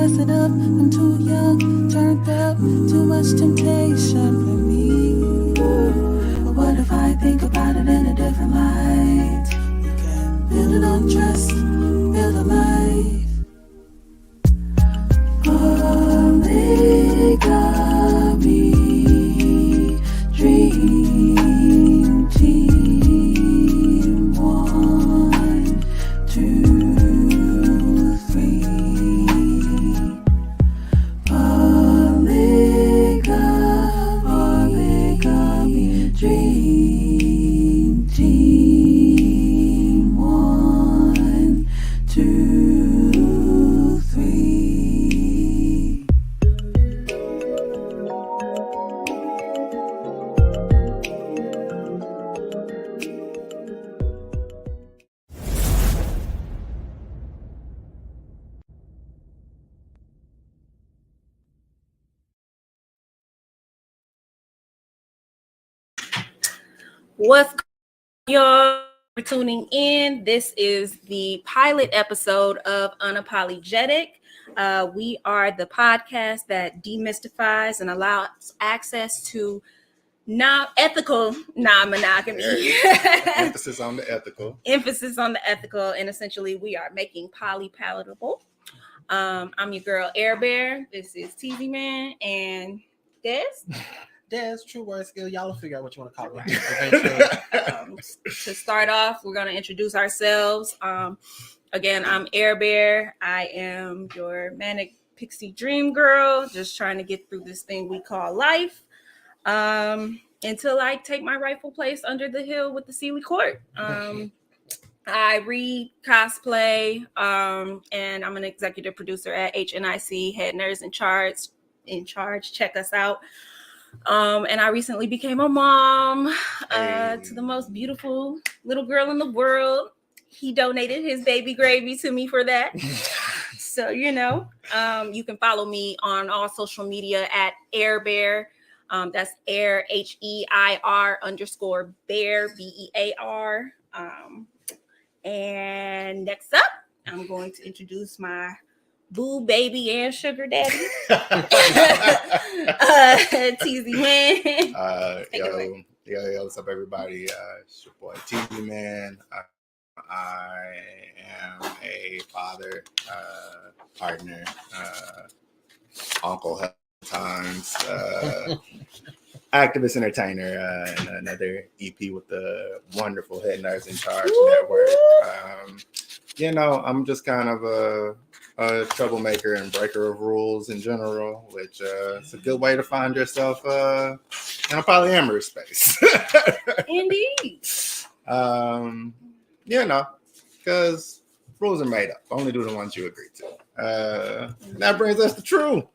messing up. I'm too young, turned up, too much temptation for me. But what if I think about it in a different light? You can build it on trust, build a life. Polygamy, dream team, 1, 2, 3. Polygamy, dream team, 1, 2, 3. What's y'all for tuning in? This is the pilot episode of UNaPOLYgetic. We are the podcast that demystifies and allows access to ethical non-monogamy. Emphasis on the ethical. Emphasis on the ethical, and essentially we are making poly palatable. I'm your girl Air Bear. This is TZ Man and Des. True word skill. Y'all will figure out what you want to call me. To start off, we're going to introduce ourselves. Again, I'm Air Bear. I am your manic pixie dream girl, just trying to get through this thing we call life until I take my rightful place under the hill with the Sealy Court. I read, cosplay, and I'm an executive producer at HNIC, Head Nerds in Charge. Check us out. And I recently became a mom to the most beautiful little girl in the world. He donated his baby gravy to me for that. So, you can follow me on all social media at Air Bear. That's Air, HEIR _ Bear, BEAR. And next up, I'm going to introduce my boo baby and sugar daddy, TZ Man. Yo, what's up, everybody? It's your boy TZ Man. I am a father, partner, uncle at times, activist, entertainer, and another EP with the wonderful Head Nerds in Charge network. I'm just kind of a troublemaker and breaker of rules in general, which is a good way to find yourself in a polyamorous space. Indeed. Because rules are made up. Only do the ones you agree to. That brings us to True.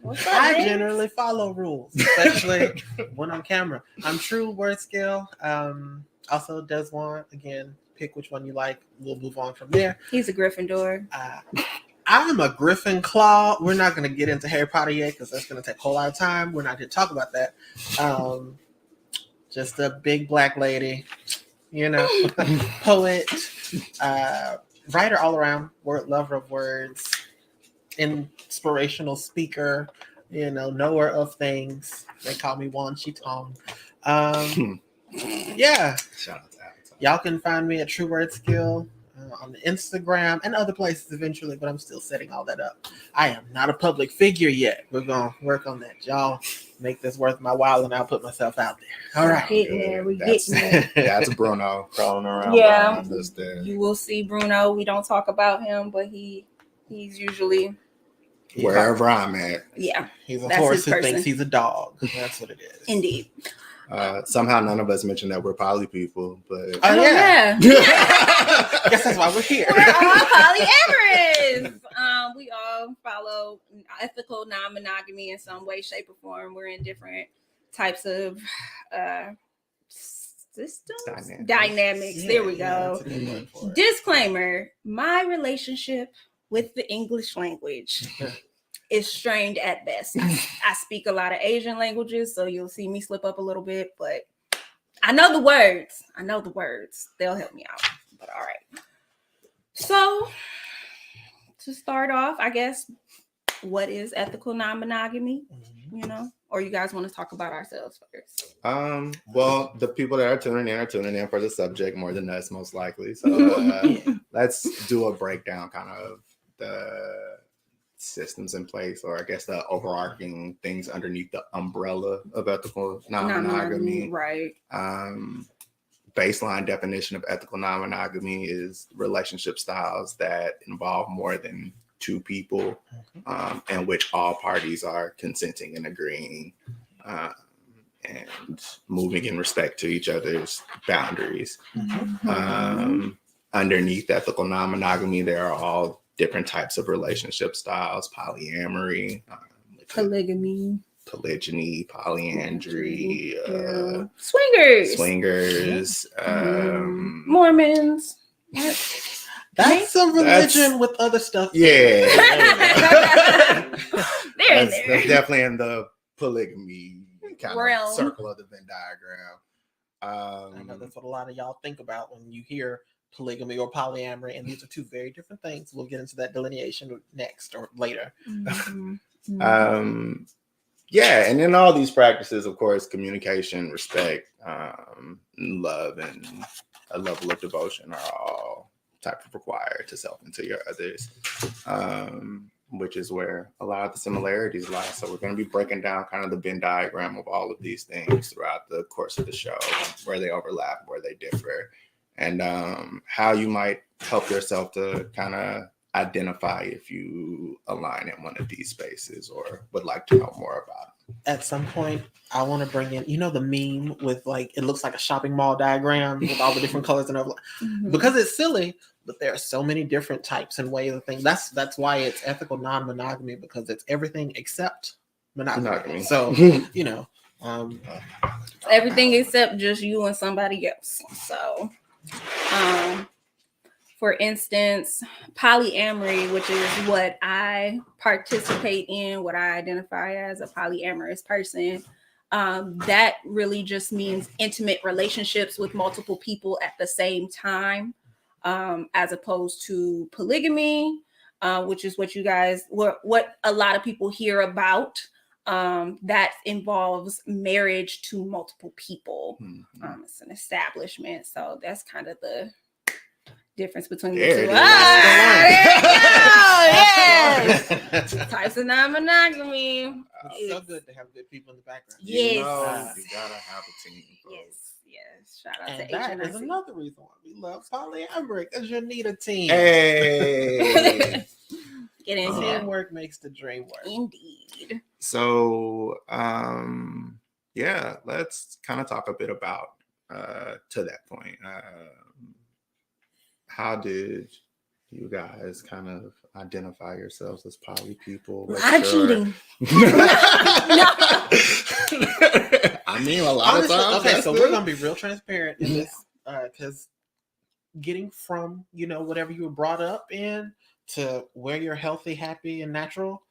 I generally follow rules, especially when on camera. I'm True word skill. Also, Deswan, again, pick which one you like. We'll move on from there. He's a Gryffindor. I'm a Griffin Claw. We're not going to get into Harry Potter yet because that's going to take a whole lot of time. We're not going to talk about that. Just a big black lady, poet, writer all around, lover of words, inspirational speaker, knower of things. They call me Wan Chiton. Yeah. Shout out to Avatar. Y'all can find me at True Word Skill on Instagram and other places eventually, but I'm still setting all that up. I am not a public figure yet. We're going to work on that. Y'all make this worth my while, and I'll put myself out there. All right. We're getting there. That's Bruno crawling around. Yeah. There. You will see Bruno. We don't talk about him, but he's usually wherever I'm at. Yeah. He's a horse who thinks he's a dog. That's what it is. Indeed. Somehow none of us mentioned that we're poly people, but yeah. Guess that's why we're here. We're all polyamorous. We all follow ethical non-monogamy in some way, shape, or form. We're in different types of systems, dynamics. There we go. Disclaimer: my relationship with the English language is strained at best. I speak a lot of Asian languages, so you'll see me slip up a little bit, but I know the words. They'll help me out. But all right. So to start off, I guess, what is ethical non-monogamy? You know, or you guys want to talk about ourselves first? Well, the people that are tuning in for the subject more than us, most likely. So let's do a breakdown, kind of the systems in place, or I guess the overarching things underneath the umbrella of ethical non-monogamy. Right. Baseline definition of ethical non-monogamy is relationship styles that involve more than two people, in which all parties are consenting and agreeing, and moving in respect to each other's boundaries. Underneath ethical non-monogamy, there are all different types of relationship styles: polyamory, polygyny, polyandry, swingers, Mormons. That's a religion with other stuff. Yeah. That's definitely in the polygamy kind realm. Of circle of the Venn diagram. I know that's what a lot of y'all think about when you hear polygamy or polyamory, and these are two very different things. We'll get into that delineation next or later. Yeah, and in all these practices, of course, communication, respect, love, and a level of devotion are all type of required to self and to your others, which is where a lot of the similarities lie. So we're going to be breaking down kind of the Venn diagram of all of these things throughout the course of the show, where they overlap, where they differ, and how you might help yourself to kind of identify if you align in one of these spaces or would like to know more about it. At some point, I want to bring in, the meme with like, it looks like a shopping mall diagram with all the different colors and overlap. Because it's silly, but there are so many different types and ways of things. That's why it's ethical non-monogamy, because it's everything except monogamy. So, everything except just you and somebody else. So, for instance, polyamory, which is what I participate in, what I identify as a polyamorous person, that really just means intimate relationships with multiple people at the same time, as opposed to polygamy, which is what you guys, what a lot of people hear about. That involves marriage to multiple people. It's an establishment. So that's kind of the difference between the two. There you go. Yes. Types of non-monogamy. It's so good to have good people in the background. Yes. You gotta have a team. Yes. Shout out and to that HNIC. is another reason why we love polyamory, because you need a team. Hey. Get in here. Teamwork makes the dream work. Indeed. So, let's kind of talk a bit about to that point. How did you guys kind of identify yourselves as poly people? A lot of cheating. I mean, a lot of times. Okay, so we're gonna be real transparent in this, because getting from whatever you were brought up in to where you're healthy, happy, and natural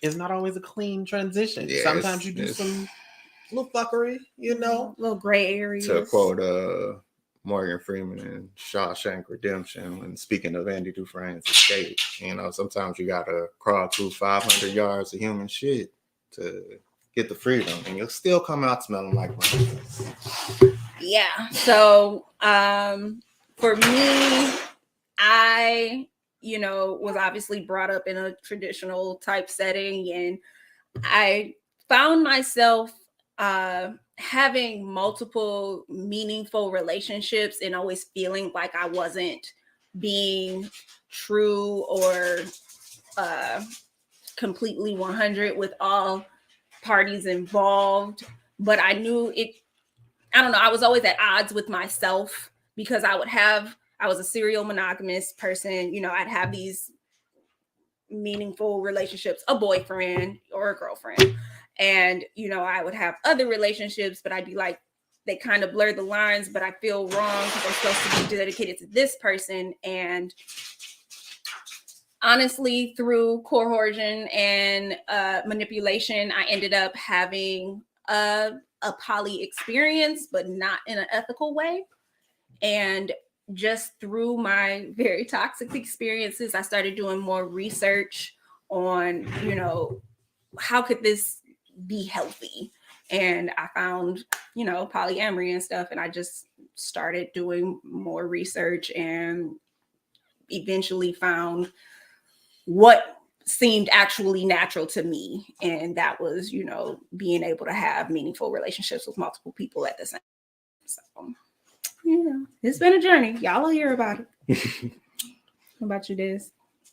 is not always a clean transition. Yes, sometimes you do some little fuckery, little gray areas. To quote Morgan Freeman in Shawshank Redemption, when speaking of Andy Dufresne's escape, sometimes you gotta crawl through 500 yards of human shit to get the freedom, and you'll still come out smelling like one. Yeah. So, for me, I, was obviously brought up in a traditional type setting, and I found myself having multiple meaningful relationships and always feeling like I wasn't being true or completely 100 with all parties involved. But I knew it, I don't know, I was always at odds with myself, because I was a serial monogamous person. I'd have these meaningful relationships, a boyfriend or a girlfriend. And, I would have other relationships, but I'd be like, they kind of blur the lines, but I feel wrong because I'm supposed to be dedicated to this person. And honestly, through coercion and manipulation, I ended up having a poly experience, but not in an ethical way. And just through my very toxic experiences, I started doing more research on, how could this be healthy? And I found, polyamory and stuff. And I just started doing more research and eventually found what seemed actually natural to me. And that was, being able to have meaningful relationships with multiple people at the same time. So, it's been a journey. Y'all will hear about it. What about you, Des?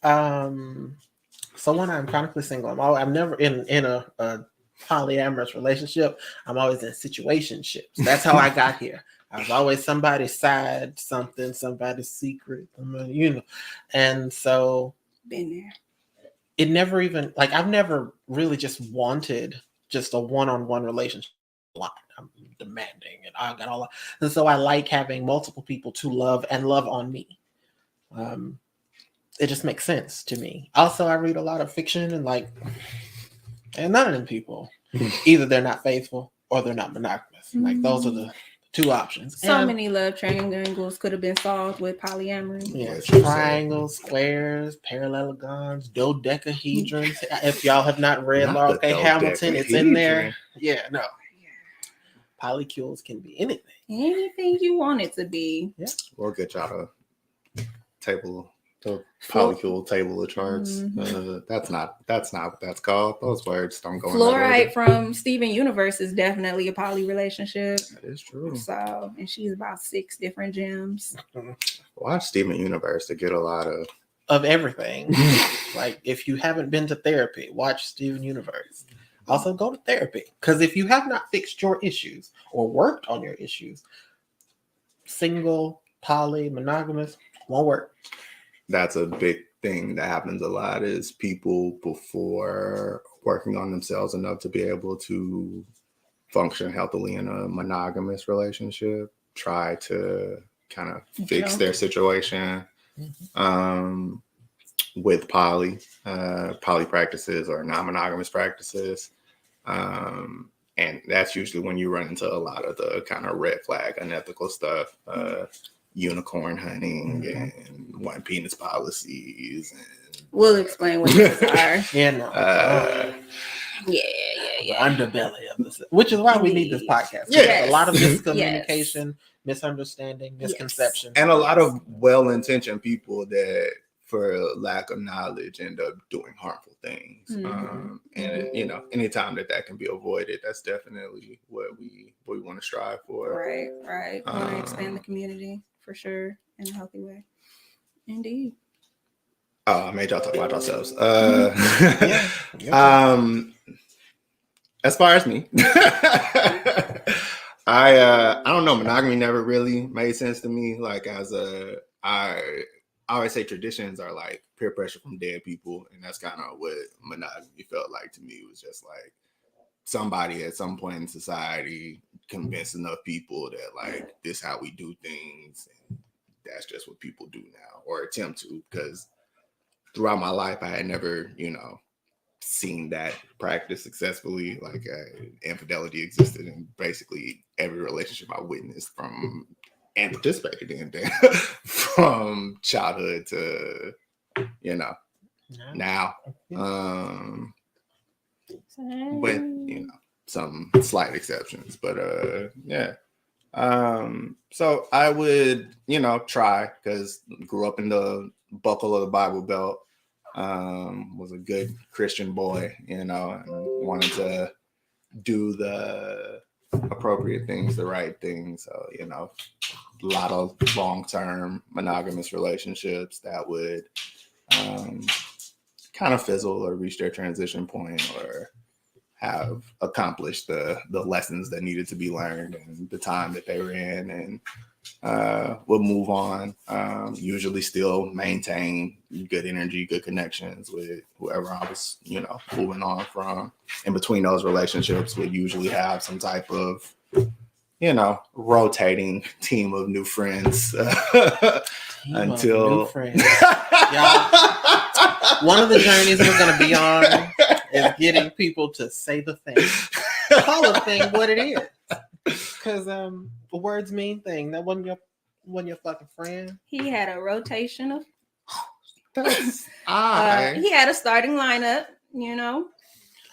So when I'm chronically single, I'm never in a polyamorous relationship. I'm always in situationships. That's how I got here. I was always somebody's side, somebody's secret, and so Been there. It never even I've never really just wanted just a one-on-one relationship. A lot. I'm demanding, and I got all that, and so I like having multiple people to love and love on me. It just makes sense to me. Also, I read a lot of fiction and none of them people, either they're not faithful or they're not monogamous. Those are the two options. So many love triangles could have been solved with polyamory. Yeah, triangles, squares, parallelograms, dodecahedrons. If y'all have not read Laura K. Hamilton, it's in there. Yeah, no. Polycules can be anything. Anything you want it to be. Yeah. We'll get y'all the polycule table of charts. That's not what that's called. Those words don't go. Fluorite from Steven Universe is definitely a poly relationship. That is true. So, and she's about 6 different gems. Watch Steven Universe to get a lot of everything. If you haven't been to therapy, watch Steven Universe. Also, go to therapy, because if you have not fixed your issues or worked on your issues, single, poly, monogamous won't work. That's a big thing that happens a lot, is people, before working on themselves enough to be able to function healthily in a monogamous relationship, try to kind of fix their situation with poly practices or non-monogamous practices. And that's usually when you run into a lot of the kind of red flag, unethical stuff. Unicorn hunting and one penis policies. And, we'll explain what these are. Yeah. The underbelly of this, which is why we need this podcast. Yes. A lot of miscommunication, misunderstanding, misconception, and a lot of well-intentioned people that, for lack of knowledge, end up doing harmful things. And anytime that can be avoided, that's definitely what we want to strive for. Right. We want to expand the community for sure, in a healthy way. Indeed. Oh, I made y'all talk about yourselves. As far as me, I don't know. Monogamy never really made sense to me. I always say traditions are like peer pressure from dead people, and that's kind of what monogamy felt like to me. It was just like somebody at some point in society convinced enough people that this is how we do things, and that's just what people do now, or attempt to. Because throughout my life, I had never, seen that practice successfully. Infidelity existed in basically every relationship I witnessed and participated in from childhood to, now. With, some slight exceptions, but so I would, try, because grew up in the buckle of the Bible Belt, was a good Christian boy, and wanted to do the appropriate things, the right things. So, a lot of long-term monogamous relationships that would kind of fizzle or reach their transition point, or have accomplished the lessons that needed to be learned and the time that they were in, and would move on. Usually still maintain good energy, good connections with whoever I was, moving on from. In between those relationships, would usually have some type of, rotating team of new friends until new friends. One of the journeys we're going to be on is getting people to say the thing. Call a thing what it is. Because words mean thing. That wasn't your wasn't your fucking friend. He had a rotation of. That's He had a starting lineup, you know,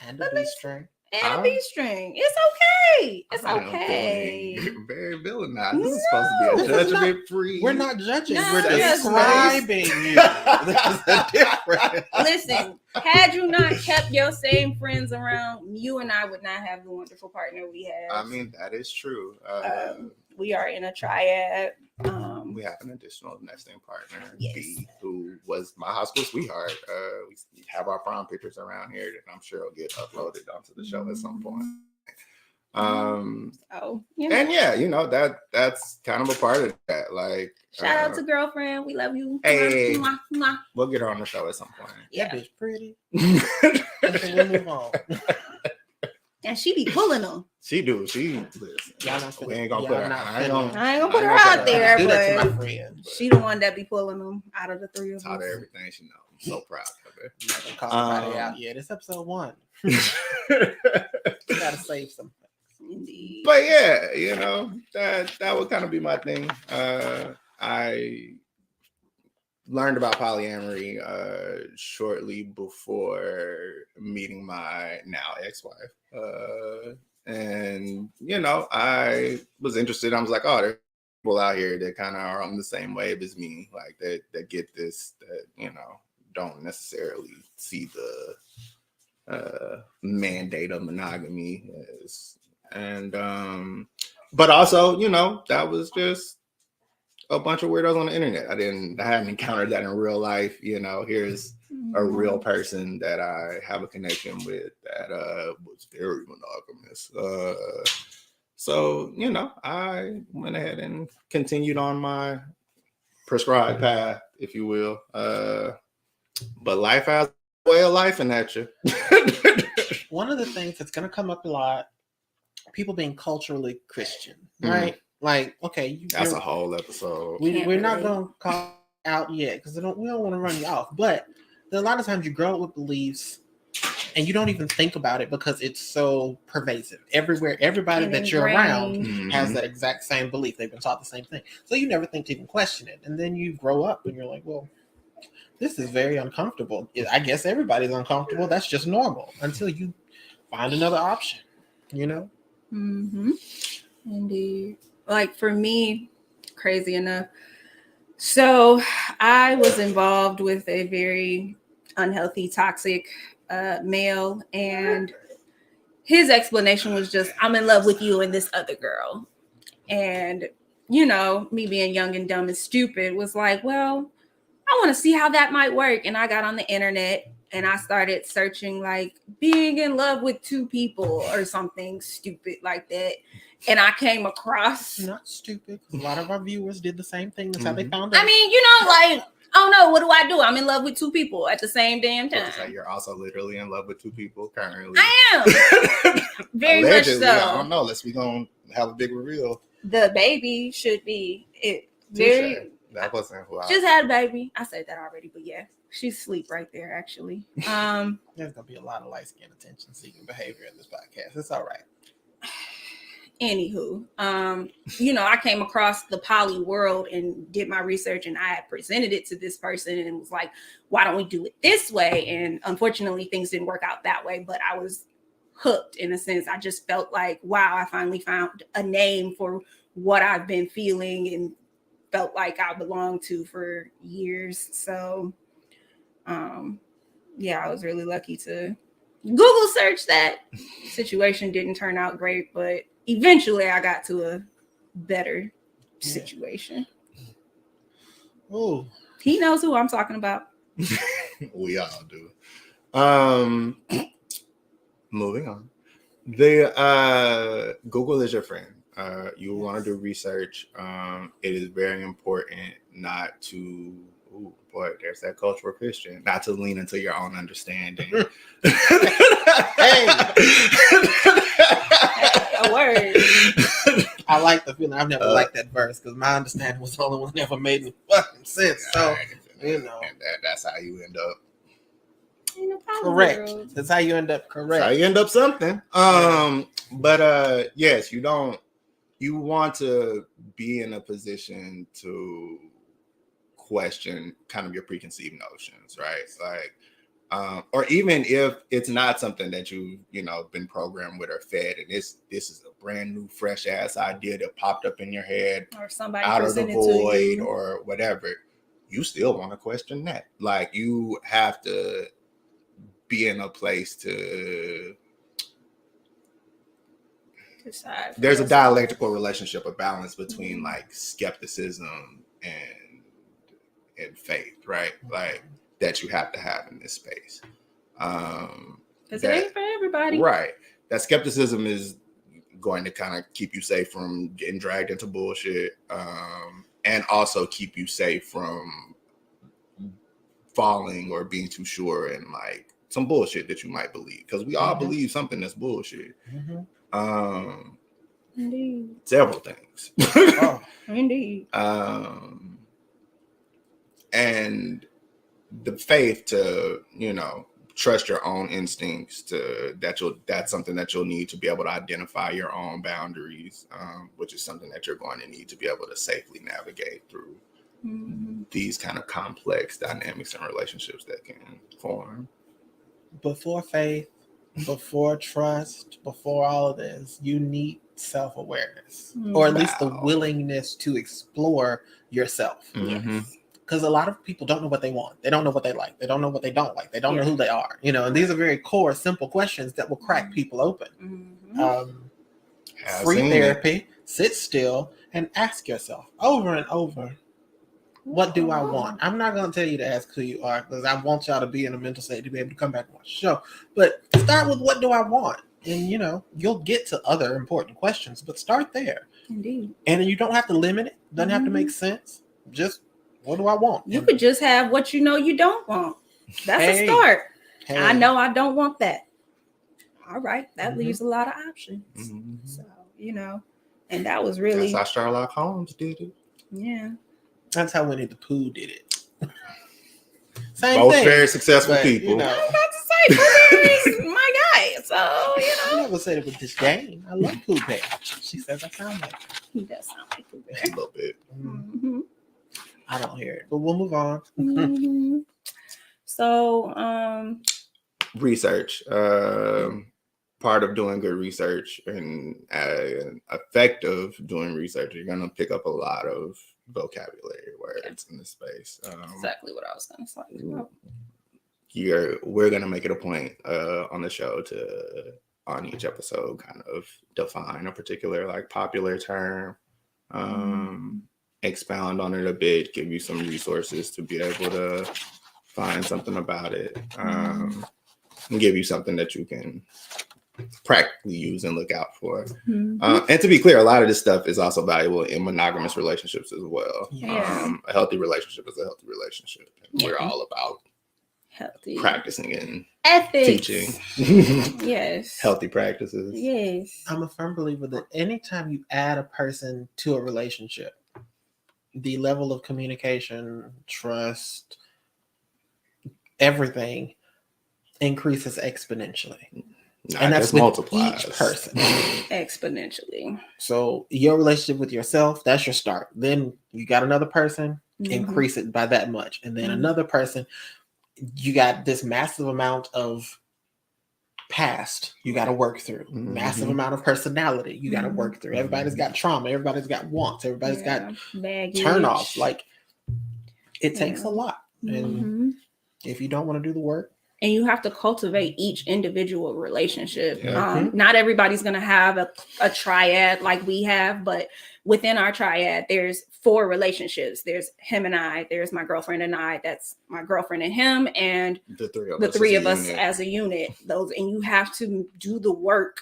And a B string. and a B string. It's okay. It's okay. Very villainized. This is supposed to be a judgment free. We're not judging. No, We're that's describing you. There's a difference. Listen, had you not kept your same friends around, you and I would not have the wonderful partner we have. I mean, that is true. We are in a triad. We have an additional nesting partner, Yes. B, who was my high school sweetheart. We have our prom pictures around here that I'm sure will get uploaded onto the show at some point. And yeah, you know, that's kind of a part of that. Like, shout out to girlfriend, we love you. Hey. Mwah, mwah. We'll get her on the show at some point. Yeah, That bitch pretty. Okay, we'll move on. and she be pulling them. She do. She listen. Y'all not We ain't gonna y'all put her. not I ain't gonna I ain't gonna put her out there, do that to my but friend. she the one that be pulling them out of the three of taught her us. everything she knows. I'm so proud of her. I'm not gonna call nobody out yet. It's episode 1. Gotta save some. Indeed. But yeah, you know, that would kind of be my thing. I learned about polyamory shortly before meeting my now ex-wife. And you know, I was interested. I was like, oh, there's people out here that kind of are on the same wave as me, like that get this, that, you know, don't necessarily see the mandate of monogamy as, and but also, you know, that was just a bunch of weirdos on the internet. I hadn't encountered that in real life. You know, here's a real person that I have a connection with that was very monogamous. So, you know, I went ahead and continued on my prescribed path, if you will. But life has a way of life at you. One of the things that's going to come up a lot, people being culturally Christian, right? Like, okay, that's a whole episode. We're not going to call out yet because we don't want to run you off. But a lot of times you grow up with beliefs and you don't even think about it because it's so pervasive. Everywhere, everybody that you're around has that exact same belief. They've been taught the same thing. So you never think to even question it. And then you grow up and you're like, well, this is very uncomfortable. I guess everybody's uncomfortable. That's just normal until you find another option, you know? Mm-hmm. Indeed. Like for me, crazy enough. So I was involved with a very unhealthy, toxic male, and his explanation was just, I'm in love with you and this other girl. And, you know, me being young and dumb and stupid was like, well, I want to see how that might work. And I got on the internet and I started searching like being in love with two people or something stupid like that. And I came across... Not stupid. A lot of our viewers did the same thing. That's how they found out. I mean, you know, like, oh no, what do? I'm in love with two people at the same damn time. So you're also literally in love with two people currently. I am. Very much so. I don't know. Unless we're going to have a big reveal. The baby should be it. Very... That wasn't who I just had a baby. I said that already, but yeah, she's asleep right there, actually. There's gonna be a lot of light-skinned attention-seeking behavior in this podcast. It's all right. Anywho, you know, I came across the poly world and did my research, and I had presented it to this person, and it was like, why don't we do it this way? And unfortunately, things didn't work out that way. But I was hooked in a sense. I just felt like, wow, I finally found a name for what I've been feeling and felt like I belonged to for years. So, yeah, I was really lucky to Google search that. Situation didn't turn out great, but eventually I got to a better situation. Oh, he knows who I'm talking about. We all do. Moving on. The Google is your friend. You want to do research. It is very important not to, oh boy, there's that cultural Christian, not to lean into your own understanding. hey, a word. I like the feeling. I've never liked that verse because my understanding was the only one that never made any fucking sense. So, you know. And that's how you end up. Correct. That's how you end up correct. That's how you end up something. But yes, you don't you want to be in a position to question kind of your preconceived notions, right? Like, or even if it's not something that you've been programmed with or fed, and this is a brand new, fresh ass idea that popped up in your head, or somebody out of the presented void, to you, or whatever, you still want to question that. Like, you have to be in a place to decide for there's a yourself. dialectical relationship, a balance between like skepticism and faith, right? Like, that you have to have in this space. Because it ain't for everybody. Right. That skepticism is going to kind of keep you safe from getting dragged into bullshit, and also keep you safe from falling or being too sure in like some bullshit that you might believe, because we all believe something that's bullshit. Indeed. Several things. Indeed. And the faith to trust your own instincts, that's something that you'll need to be able to identify your own boundaries, which is something that you're going to need to be able to safely navigate through these kind of complex dynamics and relationships that can form. Before faith, before trust, before all of this, you need self-awareness, or at least the willingness to explore yourself. Yes. Because a lot of people don't know what they want. They don't know what they like. They don't know what they don't like. They don't know who they are. And these are very core, simple questions that will crack people open. Free therapy, sit still, and ask yourself over and over, what do I want? I'm not going to tell you to ask who you are, because I want y'all to be in a mental state to be able to come back and watch the show. But start with, what do I want? And, you'll get to other important questions, but start there. Indeed. And you don't have to limit it. Doesn't have to make sense. Just, what do I want? You could just have what you don't want. That's a start. I know I don't want that. All right. That leaves a lot of options. So, and that was really... That's how Sherlock Holmes did it. Yeah. That's how Winnie the Pooh did it. Same Both thing. very successful people. I was about to say, Pooh Bear is my guy. So, I never said it with disdain. I love Pooh Bear. She says I sound like her. He does sound like Pooh Bear. A little bit. I don't hear it, but we'll move on. So, research. Part of doing good research and effective doing research, you're going to pick up a lot of vocabulary words in this space. Exactly what I was going to say. We're going to make it a point on the show to, on each episode, kind of define a particular like popular term, expound on it a bit, give you some resources to be able to find something about it, and give you something that you can practically use and look out for. And to be clear, a lot of this stuff is also valuable in monogamous relationships as well. A healthy relationship is a healthy relationship, and we're all about healthy practicing and ethics, teaching yes, healthy practices. Yes. I'm a firm believer that anytime you add a person to a relationship, the level of communication, trust, everything increases exponentially. And that's with multiplies. each person. Exponentially. So your relationship with yourself, that's your start. Then you got another person, increase it by that much. And then another person, you got this massive amount of past you got to work through. Massive amount of personality you got to work through. Everybody's got trauma. Everybody's got wants. Everybody's got turn-offs. Like, it takes a lot. And if you don't want to do the work, and you have to cultivate each individual relationship. Not everybody's going to have a triad like we have, but within our triad, there's 4 relationships. There's him and I, there's my girlfriend and I, that's my girlfriend and him, and the three of us as a unit. And you have to do the work.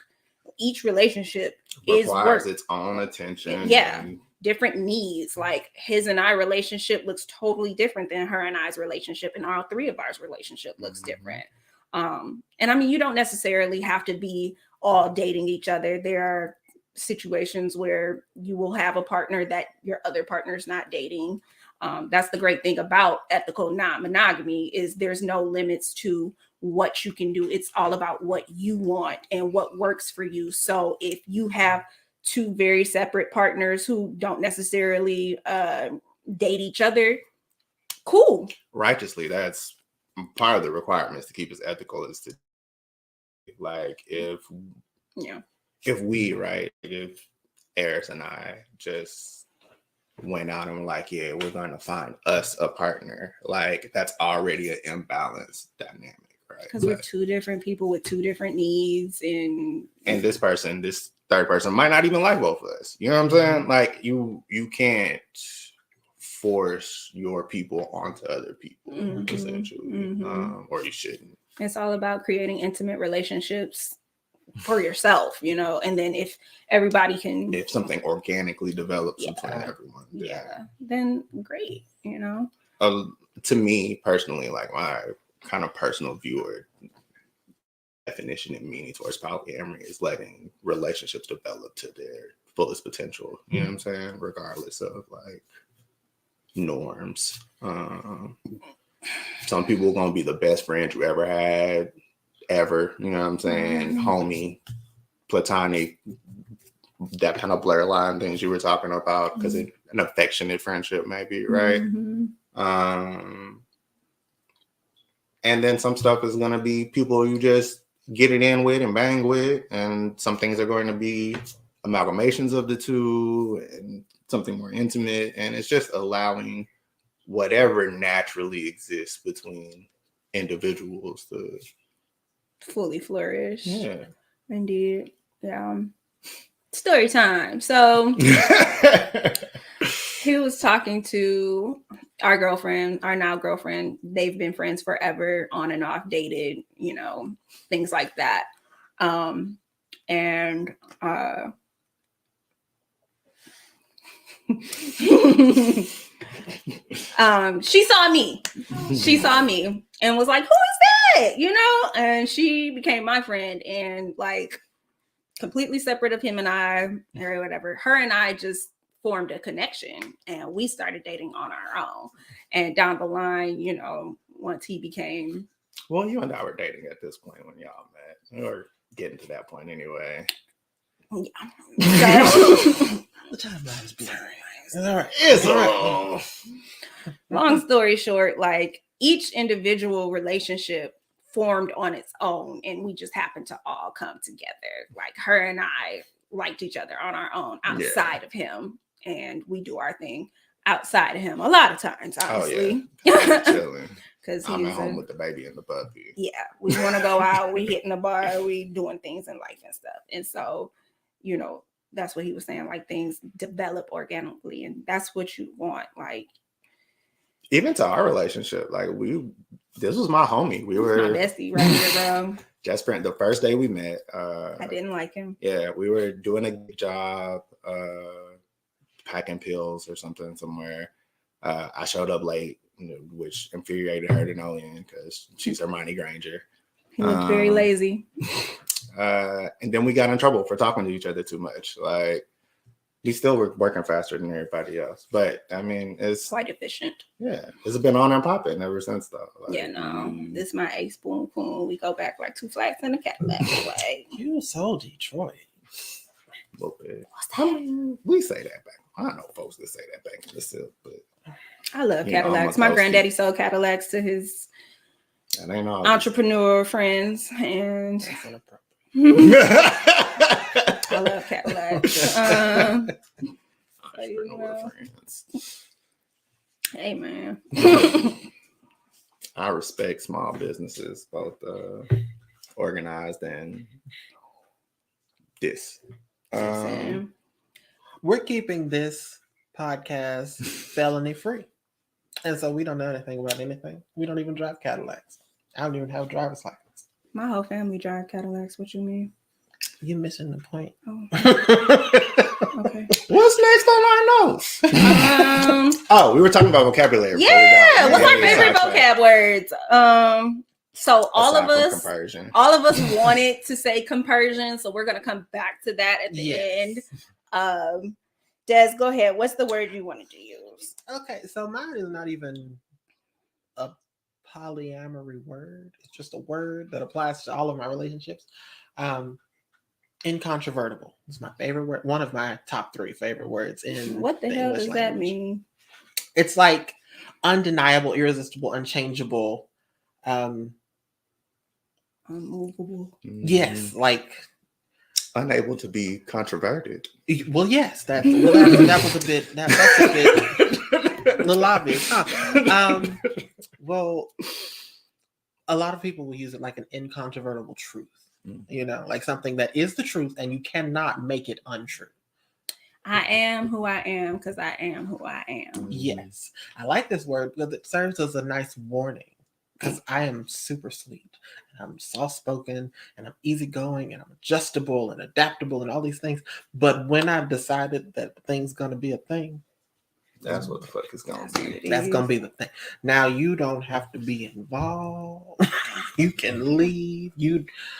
Each relationship requires its own attention. Different needs. Like his and I relationship looks totally different than her and I's relationship, and all 3 of ours relationship looks different. And I mean, you don't necessarily have to be all dating each other. There are situations where you will have a partner that your other partner's not dating. That's the great thing about ethical non-monogamy, is there's no limits to what you can do. It's all about what you want and what works for you. So if you have two very separate partners who don't necessarily date each other, cool. Righteously, that's part of the requirements to keep us ethical is to, like, if we, right, if Eris and I just went out and were like, yeah, we're going to find us a partner, like, that's already an imbalanced dynamic, right? Because we're two different people with two different needs, and this third person might not even like both of us. You know what I'm saying? Like, you can't force your people onto other people, essentially, or you shouldn't. It's all about creating intimate relationships for yourself, you know, and then if everybody can, if something organically develops between everyone, then great, you know. To me personally, like, my kind of personal view or definition and meaning towards polyamory is letting relationships develop to their fullest potential. You know what I'm saying? Regardless of, like, norms. Some people are gonna be the best friends you ever had, ever. You know what I'm saying? Homie, platonic, that kind of blur line things you were talking about, because an affectionate friendship, maybe, right? And then some stuff is gonna be people you just get it in with and bang with, and some things are going to be amalgamations of the two and something more intimate, and it's just allowing whatever naturally exists between individuals to fully flourish. Yeah. Indeed. Yeah. Story time. So he was talking to our now girlfriend. They've been friends forever, on and off, dated, you know, things like that. She saw me and was like, who is that, you know? And she became my friend, and, like, completely separate of him and I, or whatever, her and I just formed a connection, and we started dating on our own. And down the line, you know, once he became, well, you and I were dating at this point when y'all met, or getting to that point anyway. Yeah. The timeline is blurry. It's all right. Long story short, like, each individual relationship formed on its own, and we just happened to all come together. Like, her and I liked each other on our own outside of him, and we do our thing outside of him a lot of times, honestly. Chilling. Because I'm at home with the baby and the puppy. Yeah, we want to go out, we hitting the bar, we doing things in life and stuff. And so, you know, that's what he was saying, like, things develop organically, and that's what you want. Like, even to our relationship, like, this was my homie. We were my bestie right here, bro. Just friend. The first day we met, I didn't like him. Yeah, we were doing a good job, packing pills or something somewhere. I showed up late, which infuriated her to no end because she's Hermione Granger. He looked very lazy. And then we got in trouble for talking to each other too much. Like, we still were working faster than everybody else. But, I mean, it's quite efficient. Yeah. It's been on and popping ever since, though. Like, yeah, no. This is my ex boom boom. We go back like 2 flats in a Cadillac. Like, you so Detroit. A little bit. I mean, we say that back. I don't know folks that say that back in the South, but I love Cadillacs. My granddaddy sold Cadillacs to his entrepreneur friends, and I love Cadillacs. Entrepreneur friends. Hey, man. I respect small businesses, both organized and this. We're keeping this podcast felony free. And so we don't know anything about anything. We don't even drive Cadillacs. I don't even have a driver's license. My whole family drive Cadillacs. What you mean? You're missing the point. Oh. Okay. What's next on our notes? We were talking about vocabulary. Yeah. What's our favorite vocab words? So all of us wanted to say compersion, so we're gonna come back to that at the end. Des, go ahead. What's the word you wanted to use? Okay, so mine is not even a polyamory word. It's just a word that applies to all of my relationships. Incontrovertible. It's my favorite word. One of my top 3 favorite words in What the hell English does that language. mean? It's like undeniable, irresistible, unchangeable. Unmovable. Yes, like unable to be controverted. well, yes, that was a bit that's a bit a little obvious, huh? Well, a lot of people will use it like an incontrovertible truth. You know, like something that is the truth and you cannot make it untrue. I am who I am because I am who I am. Yes. I like this word because it serves as a nice warning because I am super sweet and I'm soft-spoken and I'm easygoing and I'm adjustable and adaptable and all these things. But when I've decided that the thing's going to be a thing, that's what the fuck is going to be. That's going to be the thing. Now, you don't have to be involved. You can leave.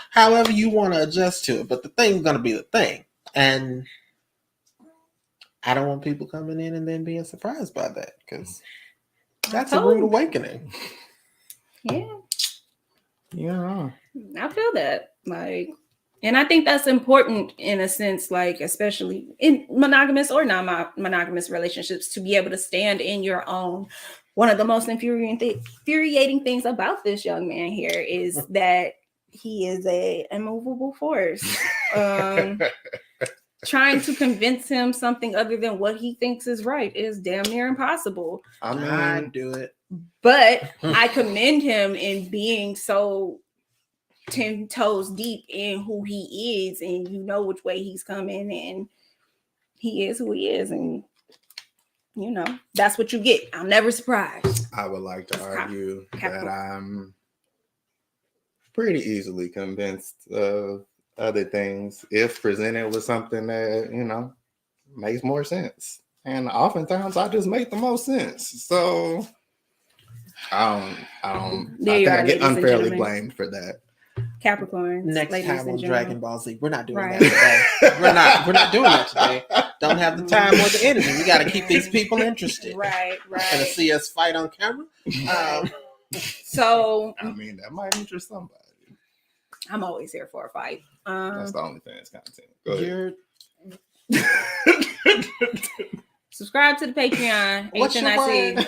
However you want to adjust to it. But the thing's going to be the thing. And I don't want people coming in and then being surprised by that because that's a rude awakening. Yeah. Yeah. I feel that. Like, and I think that's important in a sense, like, especially in monogamous or non-monogamous relationships, to be able to stand in your own. One of the most infuriating things about this young man here is that he is a immovable force. Trying to convince him something other than what he thinks is right is damn near impossible. I mean, I'd do it. But I commend him in being so 10 toes deep in who he is, and you know which way he's coming, and he is who he is, and you know that's what you get. I'm never surprised. I would like to argue that I'm pretty easily convinced of other things if presented with something that, you know, makes more sense. And oftentimes I just make the most sense. So I think I get unfairly blamed for that. Capricorns. Next time on Dragon Ball Z, we're not doing Right. that today. We're not doing that today. Don't have the time or the energy. We got to keep these people interested. Right. And to see us fight on camera. So I mean, that might interest somebody. I'm always here for a fight. That's the OnlyFans content. Go ahead. Subscribe to the Patreon. What's your word?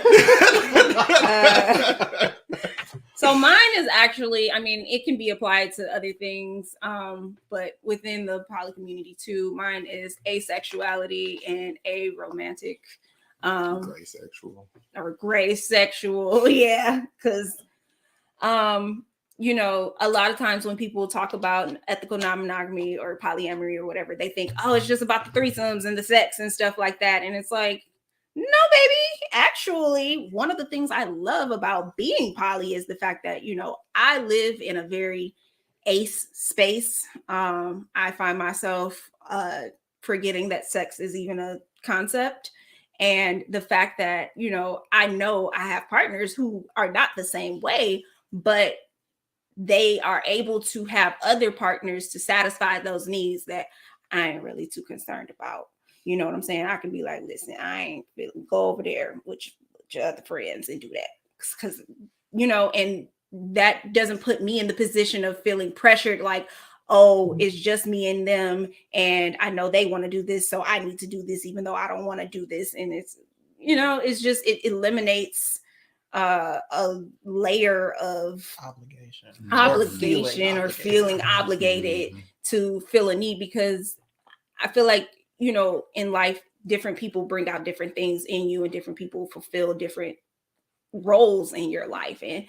So mine is actually, I mean, it can be applied to other things, but within the poly community too. Mine is asexuality and aromantic. Gray sexual. Or gray sexual, yeah, because you know, a lot of times when people talk about ethical non-monogamy or polyamory or whatever, they think, oh, it's just about the threesomes and the sex and stuff like that. And it's like, no, baby. Actually, one of the things I love about being poly is the fact that, you know, I live in a very ace space. I find myself forgetting that sex is even a concept. And the fact that, you know I have partners who are not the same way, but they are able to have other partners to satisfy those needs that I ain't really too concerned about. You know what I'm saying? I can be like, listen, I ain't feeling, go over there with your other friends and do that. Because, you know, and that doesn't put me in the position of feeling pressured like, oh, it's just me and them. And I know they want to do this, so I need to do this, even though I don't want to do this. And it's, you know, it's just, it eliminates a layer of obligation or feeling obligated to feel a need, because I feel like, you know, in life, different people bring out different things in you and different people fulfill different roles in your life. And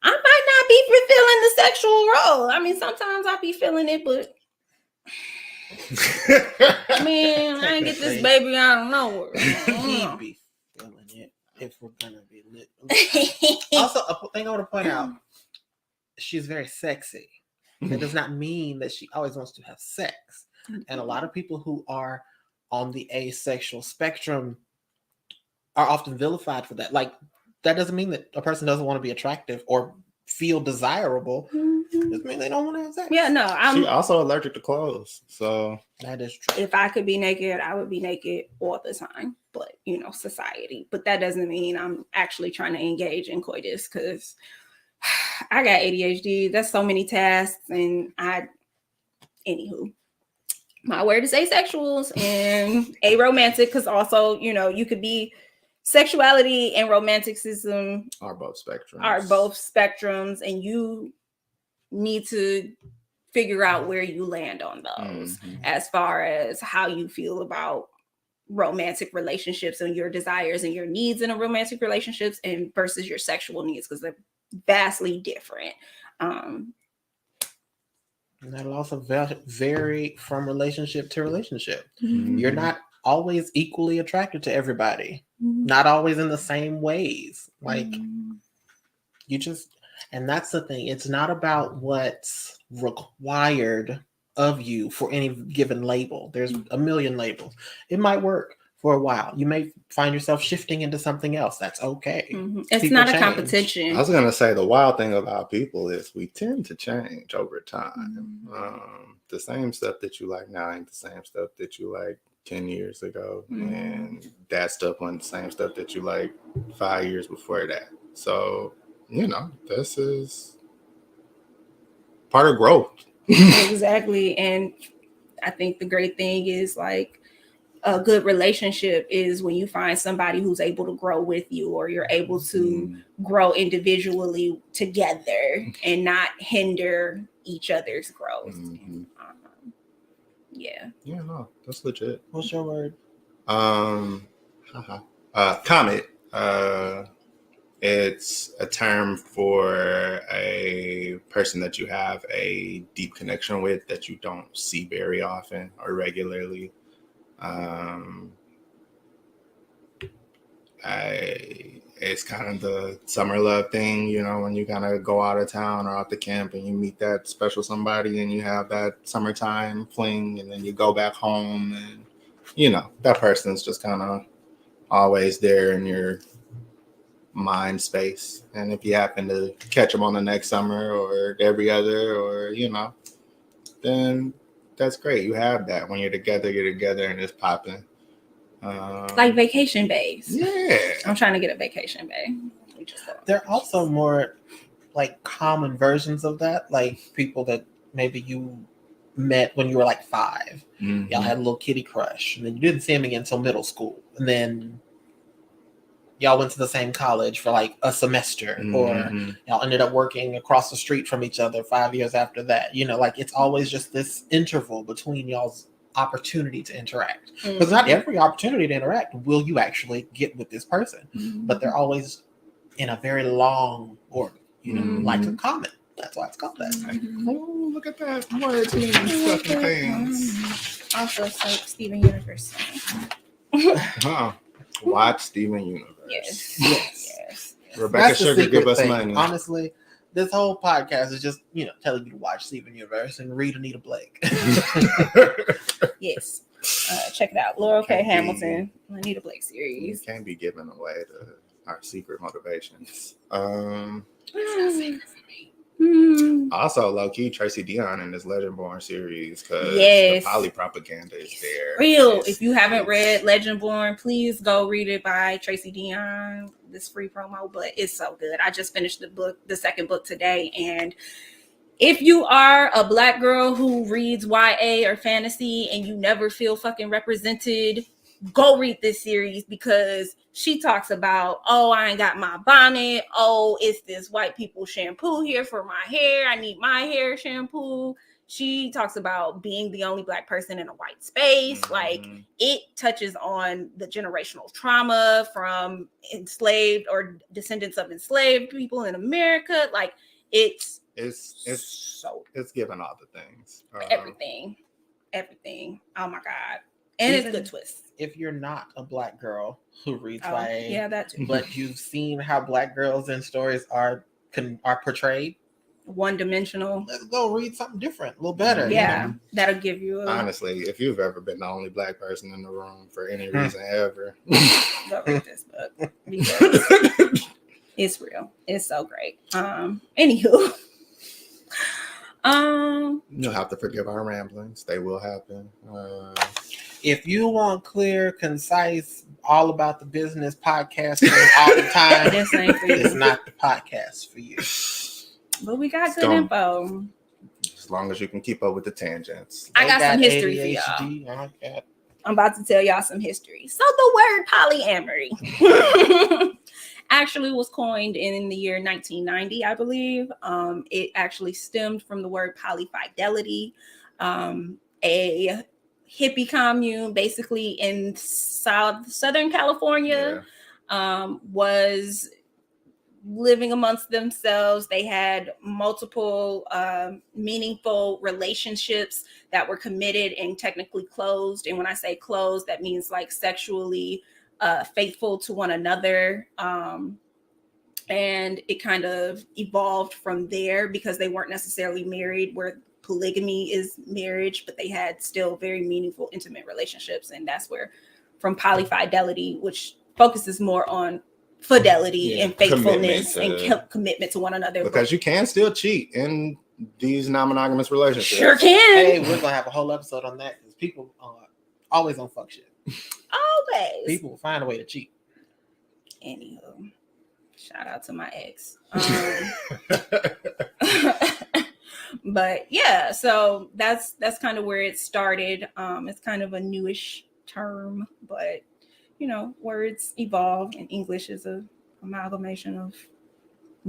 I might not be fulfilling the sexual role. I mean, sometimes I'll be feeling it, but I mean, I ain't get this baby out of nowhere. He'd be feeling it if we're gonna be lit. Also, a thing I want to point out: she's very sexy. That does not mean that she always wants to have sex. And a lot of people who are on the asexual spectrum are often vilified for that. Like, that doesn't mean that a person doesn't want to be attractive or feel desirable. It doesn't mean they don't want to have sex. Yeah, no. She's also allergic to clothes, so that is true. If I could be naked, I would be naked all the time. But, you know, society. But that doesn't mean I'm actually trying to engage in coitus, because I got ADHD. That's so many tasks, and anywho. my word is asexuals and aromantic, because also, you know, you could be sexuality and romanticism Are both spectrums, and you need to figure out where you land on those as far as how you feel about romantic relationships and your desires and your needs in a romantic relationships and versus your sexual needs, because they're vastly different. And that'll also vary from relationship to relationship. You're not always equally attracted to everybody, not always in the same ways. Like you just, and that's the thing. It's not about what's required of you for any given label. There's a million labels. It might work for a while. You may find yourself shifting into something else. That's okay. It's People not a change. competition. I was gonna say the wild thing about people is we tend to change over time. The same stuff that you like now ain't the same stuff that you like 10 years ago, and that stuff wasn't the same stuff that you like 5 years before that. So, you know, this is part of growth. Exactly. And I think the great thing is, like, a good relationship is when you find somebody who's able to grow with you, or you're able to grow individually together and not hinder each other's growth. Yeah, no, that's legit. What's your word? Comet. It's a term for a person that you have a deep connection with that you don't see very often or regularly. It's kind of the summer love thing, you know, when you kind of go out of town or out to camp and you meet that special somebody and you have that summertime fling, and then you go back home and, you know, that person's just kind of always there in your mind space. And if you happen to catch them on the next summer or every other, or, you know, then that's great. You have that. When you're together and it's popping. like vacation bays. Yeah. I'm trying to get a vacation bay. There are also more like common versions of that, like people that maybe you met when you were like 5. Y'all had a little kitty crush, and then you didn't see him again until middle school, and then y'all went to the same college for like a semester, or y'all ended up working across the street from each other 5 years after that. You know, like it's always just this interval between y'all's opportunity to interact, because not every opportunity to interact will you actually get with this person, but they're always in a very long order, you know, like a comet. That's why it's called that. Oh, look at that. Words mean stuff and things. Also, like Steven Universe. Watch Steven Universe. Yes. Rebecca That's the Sugar, give secret us thing. money. Honestly, this whole podcast is just, you know, telling you to watch Steven Universe and read Anita Blake. Yes. Check it out. Laura K. Hamilton, Anita Blake series. You can't be giving away our secret motivations. Also, low-key, Tracy Dion in this Legendborn series, because the poly propaganda is there. If you haven't read Legendborn, please go read it by Tracy Dion. This free promo, but it's so good. I just finished the second book today, and if you are a Black girl who reads YA or fantasy and you never feel fucking represented, go read this series, because she talks about, oh, I ain't got my bonnet. Oh, it's this white people shampoo here for my hair. I need my hair shampoo. She talks about being the only Black person in a white space. Like, it touches on the generational trauma from enslaved or descendants of enslaved people in America. Like, it's given all the things. Everything. Oh my God. And it's good twist. If you're not a Black girl who reads YA, yeah, that too. but you've seen how Black girls in stories are portrayed, one-dimensional, let's go read something different, a little better. Yeah, you know? that'll give you honestly, if you've ever been the only Black person in the room for any reason ever, go read this book, because it's real. It's so great. Anywho. You'll have to forgive our ramblings. They will happen. If you want clear, concise, all about the business podcasting all the time, this ain't for you. It's not the podcast for you. But we got good info. as long as you can keep up with the tangents. I got some They history for y'all. ADHD. I got I'm about to tell y'all some history. So the word polyamory actually was coined in the year 1990, I believe. It actually stemmed from the word polyfidelity, a hippie commune basically in Southern California was living amongst themselves. They had multiple meaningful relationships that were committed and technically closed. And when I say closed, that means like sexually faithful to one another. And it kind of evolved from there because they weren't necessarily married, where polygamy is marriage, but they had still very meaningful, intimate relationships. And that's where from polyfidelity, which focuses more on fidelity and faithfulness and commitment to one another. Because you can still cheat in these non-monogamous relationships. Sure can. Hey, we're gonna have a whole episode on that because people always on fuck shit. Always. People will find a way to cheat. Anywho, shout out to my ex. But yeah, so that's kind of where it started. It's kind of a newish term, but you know, words evolve, and English is a amalgamation of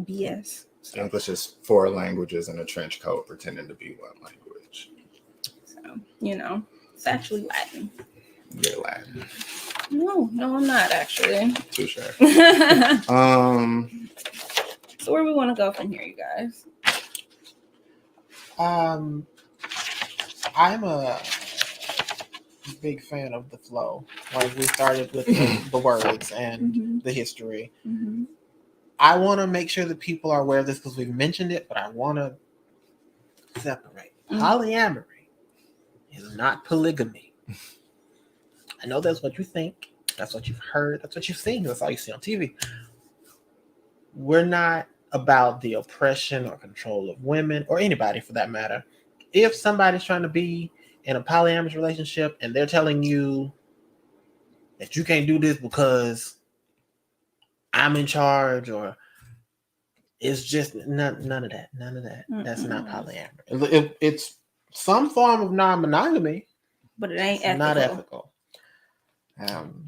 BS. So, English is 4 languages in a trench coat pretending to be one language. so you know, it's actually Latin. You're Latin. No, I'm not actually. Too sure. So where we want to go from here, you guys? I'm a big fan of the flow. Like we started with the words and the history. I want to make sure that people are aware of this because we've mentioned it, but I want to separate. Polyamory is not polygamy. I know that's what you think. That's what you've heard. That's what you've seen. That's all you see on TV. We're not about the oppression or control of women or anybody for that matter. If somebody's trying to be in a polyamorous relationship and they're telling you that you can't do this because I'm in charge, or it's just none of that. That's not polyamory. It's some form of non-monogamy, but it ain't ethical. Not ethical.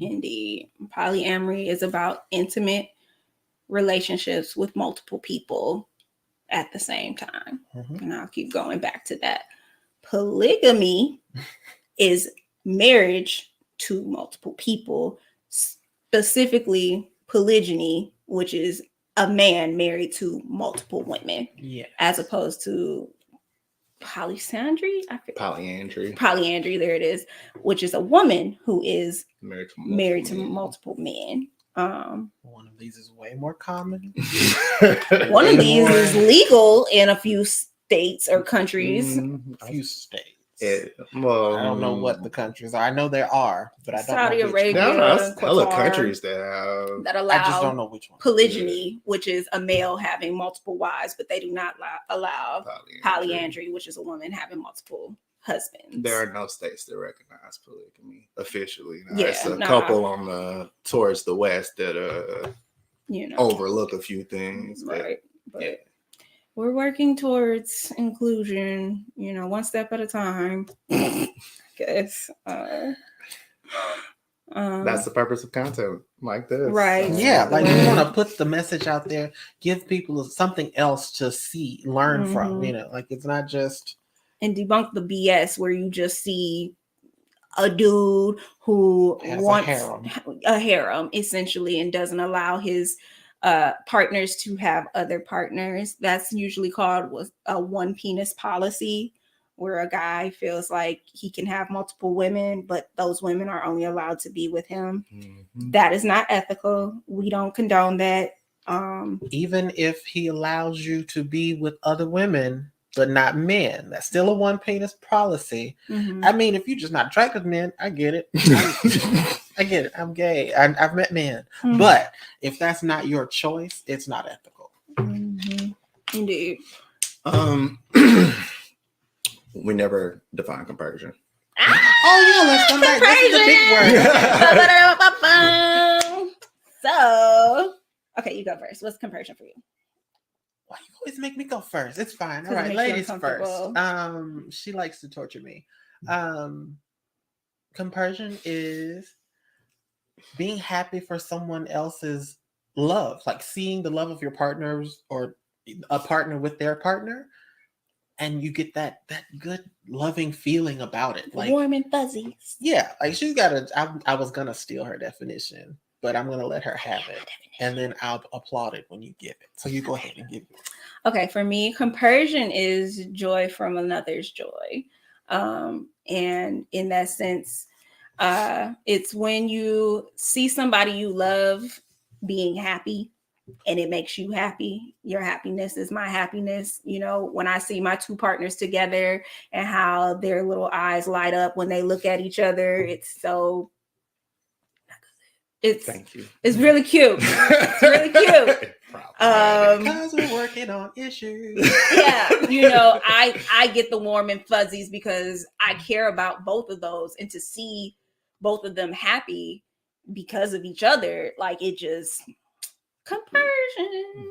Indeed. Polyamory is about intimate relationships with multiple people at the same time. And I'll keep going back to that. Polygamy is marriage to multiple people, specifically polygyny, which is a man married to multiple women, as opposed to polyandry. Polyandry, there it is, which is a woman who is married to multiple men. One of these is way more common. One of these is legal in a few states or countries. A few states. I don't know what the countries are. I know there are, but I don't Saudi know Arabia, hella Qatar, countries that allow I just don't know which one. polygyny, which is a male having multiple wives, but they do not allow polyandry, which is a woman having multiple husbands. There are no states that recognize polygamy officially. There's a couple on towards the west that overlook a few things, right? But we're working towards inclusion, one step at a time. I guess. That's the purpose of content like this, right? Yeah, like we want to put the message out there, give people something else to see, learn from. Like it's not just. And debunk the BS where you just see a dude who wants a harem essentially and doesn't allow his partners to have other partners. That's usually called a one penis policy, where a guy feels like he can have multiple women, but those women are only allowed to be with him. That is not ethical. We don't condone that. Even if he allows you to be with other women, but not men, that's still a one penis policy. I mean, if you're just not attracted to men, I get it. I get it. I'm gay. I've met men. But if that's not your choice, it's not ethical. Indeed. We never define compersion. Oh yeah, let's come back. This is a big word. So, okay, you go first. What's compersion for you? Why you always make me go first? It's fine. All 'Cause it right, makes you ladies first. uncomfortable. She likes to torture me. Compersion is being happy for someone else's love, like seeing the love of your partners or a partner with their partner, and you get that good loving feeling about it, like Warm and fuzzies. yeah, like she's got a. I was gonna steal her definition, but I'm gonna let her have it, and then I'll applaud it when you give it. So you go ahead and give it. Okay, for me, compersion is joy from another's joy. And in that sense, it's when you see somebody you love being happy and it makes you happy. Your happiness is my happiness. You know, when I see my two partners together and how their little eyes light up when they look at each other, it's Thank you. It's really cute. It's really cute. Because we're working on issues. Yeah, you know, I get the warm and fuzzies because I care about both of those, and to see both of them happy because of each other, like it just compersion.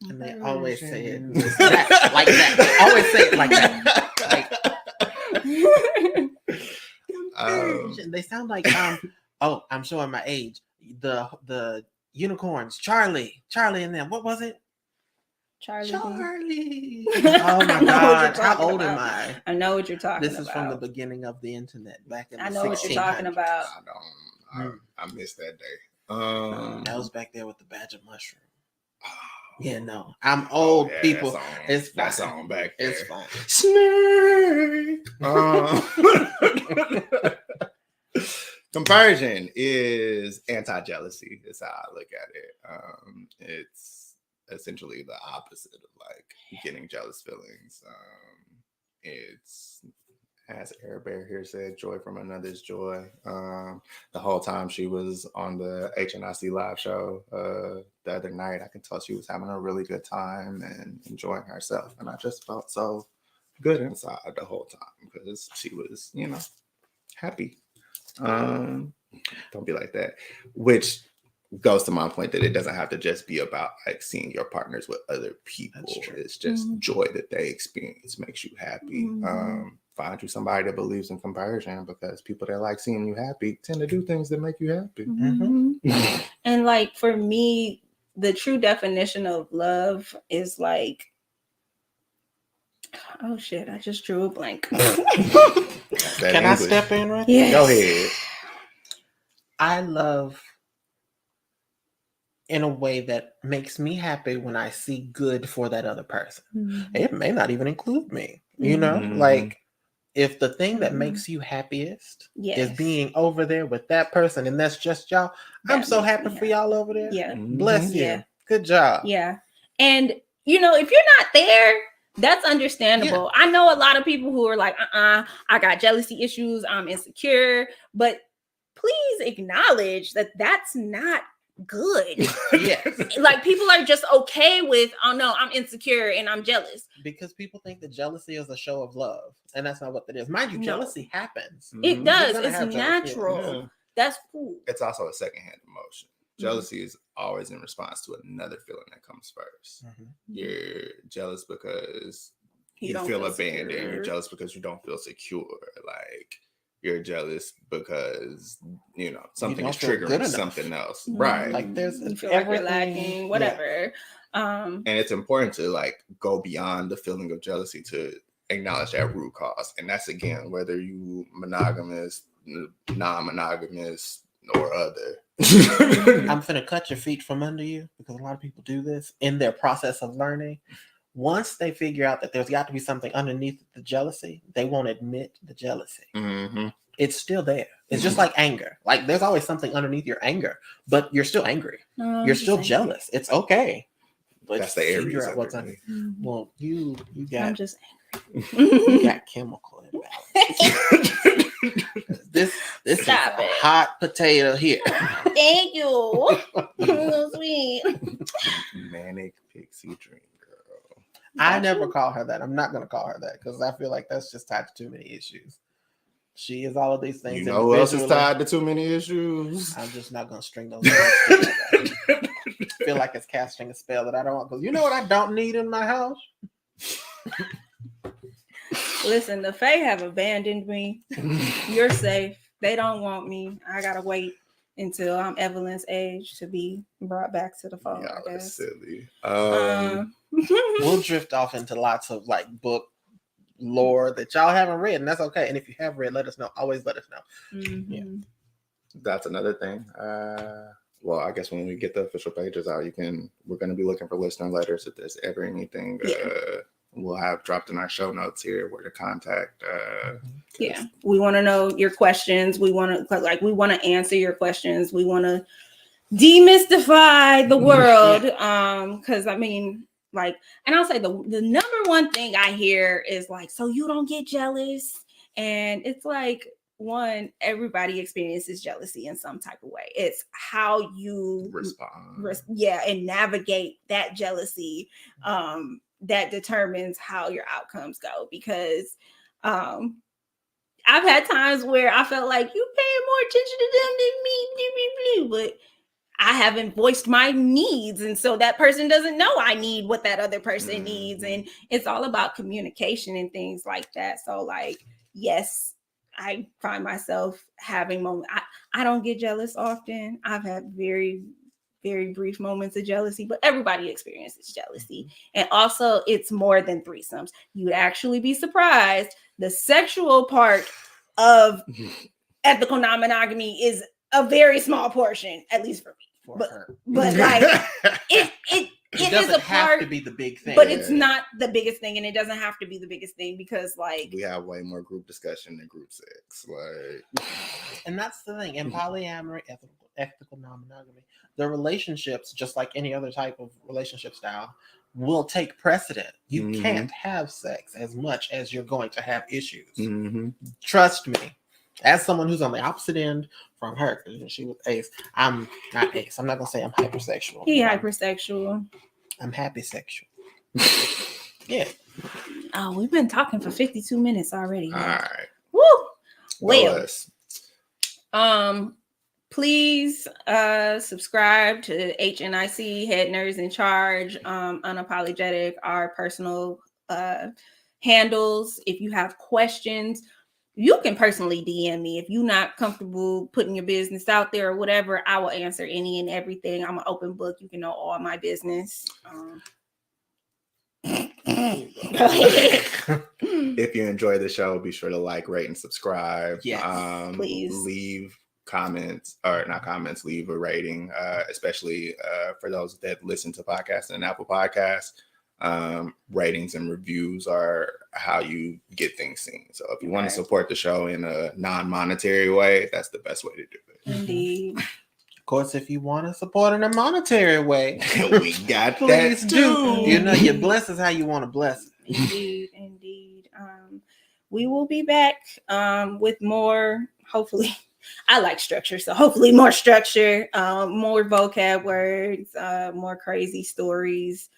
And they always say it just that, like that. They always say it like that. Like, they sound like oh, I'm showing my age. The unicorns, Charlie and them. What was it? Charlie. Oh my God! How old am I? I know what you're talking about. This is from the beginning of the internet, back in the 1600s. I know what you're talking about. I missed that day. That was back there with the badger mushroom. Yeah, no, I'm old, people. It's fine. That song back there. It's fine. Snake. Compersion is anti-jealousy. Is how I look at it. It's essentially the opposite of like getting jealous feelings. It's, as Air Bear here said, joy from another's joy. The whole time she was on the HNIC live show the other night, I could tell she was having a really good time and enjoying herself. And I just felt so good inside the whole time because she was, you know, happy. Don't be like that. Which goes to my point that it doesn't have to just be about like seeing your partners with other people. It's just joy that they experience makes you happy. Find you somebody that believes in compersion, because people that like seeing you happy tend to do things that make you happy. And like for me, the true definition of love is like, oh shit, I just drew a blank. Can I step in right there? Yes. Go ahead. I love in a way that makes me happy when I see good for that other person. It may not even include me, you know, like if the thing that makes you happiest is being over there with that person and that's just y'all, I'm so happy for y'all over there. Yeah. Bless you. Good job. Yeah. And, you know, if you're not there, that's understandable. I know a lot of people who are like, I got jealousy issues, I'm insecure, but please acknowledge that that's not good. Like people are just okay with, oh no, I'm insecure and I'm jealous. Because people think that jealousy is a show of love, and that's not what that is. Mind you, jealousy happens. It does. It's natural. That's cool. It's also a secondhand emotion. Jealousy is always in response to another feeling that comes first. You're jealous because you feel abandoned. Secure. You're jealous because you don't feel secure. Like you're jealous because you know something is triggering something else, right? Like there's you feel like you're lacking, whatever. And it's important to like go beyond the feeling of jealousy to acknowledge that root cause, and that's again whether you monogamous, non-monogamous, or other. I'm finna cut your feet from under you because a lot of people do this in their process of learning. Once they figure out that there's got to be something underneath the jealousy, they won't admit the jealousy. It's still there. It's just like anger. Like there's always something underneath your anger, but you're still angry. You're still jealous. It's okay. But that's the area. What's under. Well, you got. I'm just angry. You got chemical imbalance. This is a hot potato here. Thank you. So sweet. Manic pixie dream girl. I never call her that. I'm not going to call her that because I feel like that's just tied to too many issues. She is all of these things. You know who else is tied to too many issues? I'm just not going to string those together. feel like it's casting a spell that I don't want. Because you know what I don't need in my house? Listen, the Fae have abandoned me. You're safe. They don't want me. I gotta wait until I'm Evelyn's age to be brought back to the fold. Y'all I are guess. silly. We'll drift off into lots of like book lore that y'all haven't read, and that's okay. And if you have read, let us know. Always let us know. Yeah. That's another thing. Well, I guess when we get the official pages out, we're going to be looking for listener letters if there's ever anything we'll have dropped in our show notes here where to contact. We want to know your questions. We want to answer your questions. We want to demystify the world. Because I mean, like, and I'll say the number one thing I hear is like, so you don't get jealous. And it's like, one, everybody experiences jealousy in some type of way. It's how you respond. And navigate that jealousy that determines how your outcomes go. Because I've had times where I felt like you paying more attention to them than me, but I haven't voiced my needs. And so that person doesn't know I need what that other person needs. And it's all about communication and things like that. So like, yes, I find myself having moments. I don't get jealous often. I've had very, very brief moments of jealousy, but everybody experiences jealousy. And also it's more than threesomes. You'd actually be surprised. The sexual part of ethical non-monogamy is a very small portion, at least for me. But like it is a part to be the big thing, but it's not the biggest thing, and it doesn't have to be the biggest thing because like we have way more group discussion than group sex, like, and that's the thing. In polyamory, ethical non-monogamy, the relationships, just like any other type of relationship style, will take precedent. You can't have sex as much as you're going to have issues. Trust me. As someone who's on the opposite end from her, because she was ace, I'm not ace. I'm not gonna say I'm hypersexual. He hypersexual. I'm happy sexual. Yeah. Oh, we've been talking for 52 minutes already. All right. Woo. Well, Well, please subscribe to HNIC, Head Nerds in Charge, UNaPOLYgetic, our personal handles. If you have questions, you can personally DM me. If you're not comfortable putting your business out there or whatever, I will answer any and everything. I'm an open book. You can know all my business. if you enjoy the show, be sure to like, rate, and subscribe. Yes, please. Leave comments, or not comments, leave a rating, especially for those that listen to podcasts and Apple Podcasts. Ratings and reviews are how you get things seen. So if you want to support the show in a non-monetary way, that's the best way to do it. Indeed. Of course, if you want to support in a monetary way, we got please that do. too. You know, you bless us how you want to bless. Indeed. We will be back with more, hopefully. I like structure, so hopefully more structure, more vocab words, more crazy stories.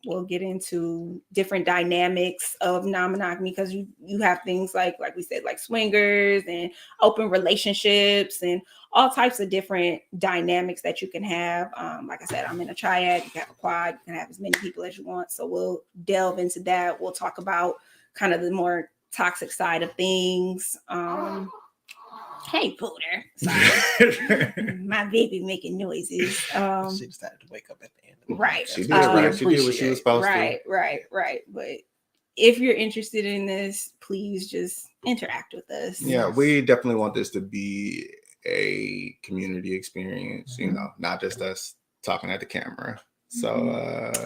We'll get into different dynamics of non-monogamy because you have things like we said, like swingers and open relationships and all types of different dynamics that you can have. Like I said, I'm in a triad. You can have a quad. You can have as many people as you want. So we'll delve into that. We'll talk about kind of the more toxic side of things. Hey, Pooter. Sorry. My baby making noises. She decided to wake up at the end. Right. She did, right? She did what she was supposed to. Right. But if you're interested in this, please just interact with us. Yeah, we definitely want this to be a community experience, you know, not just us talking at the camera. So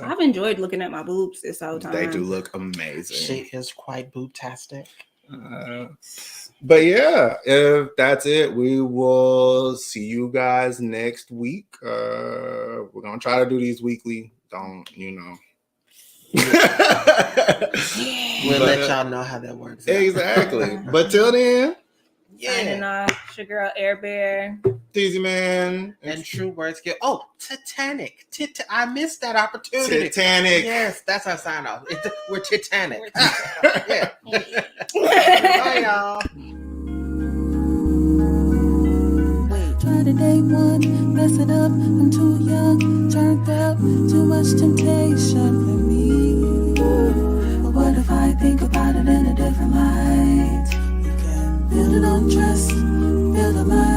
I've enjoyed looking at my boobs this whole time. They do look amazing. She is quite boobtastic. But yeah, if that's it, we will see you guys next week. We're gonna try to do these weekly. We'll let y'all know how that works. Exactly. But till then, signing off, your girl Air Bear, Teasy Man, and True Words Get. Oh, Titanic. I missed that opportunity. Titanic. Yes, that's our sign off. We're Titanic. Yeah. Bye, y'all. Try started day one, mess it up. I'm too young, turned up, too much temptation for me. But what if I think about it in a different light? You can build it on trust, build a mind.